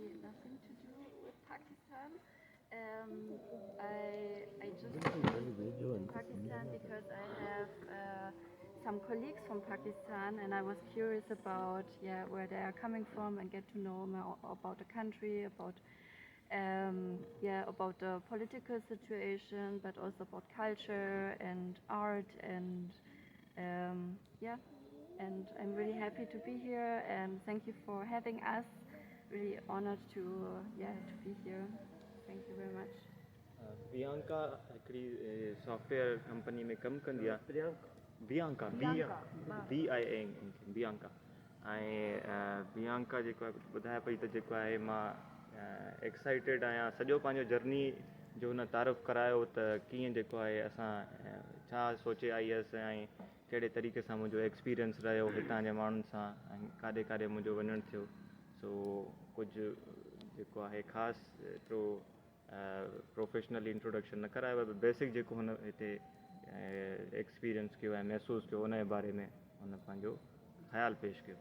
really nothing to do with Pakistan. I just came to Pakistan because I have some colleagues from Pakistan, and I was curious about where they are coming from and get to know more about the country, about the political situation, but also about culture and art and I'm really happy to be here, and thank you for having us. Really honored to be here. Thank you very much. Priyanka हिकिड़ी software company में कमु कंदी आहे। Bianca Bianca ऐं Bianca जेको आहे कुझु ॿुधाए पई त जेको आहे मां एक्साइटेड आहियां। सॼो पंहिंजो जर्नी जो हुन तारुफ़ करायो त कीअं जेको आहे असां छा सोचे आई हुअसि ऐं कहिड़े तरीक़े सां मुंहिंजो एक्सपीरियंस रहियो हितां जे माण्हुनि सां ऐं काॾे काॾे मुंहिंजो वञणु थियो। सो कुझु जेको आहे ख़ासि एतिरो प्रोफेशनली इंट्रोडक्शन न करायो आहे, बेसिक जेको हुन हिते एक्सपीरियंस कयो ऐं महसूसु कयो उन जे बारे में हुन पंहिंजो ख़्यालु पेश कयो।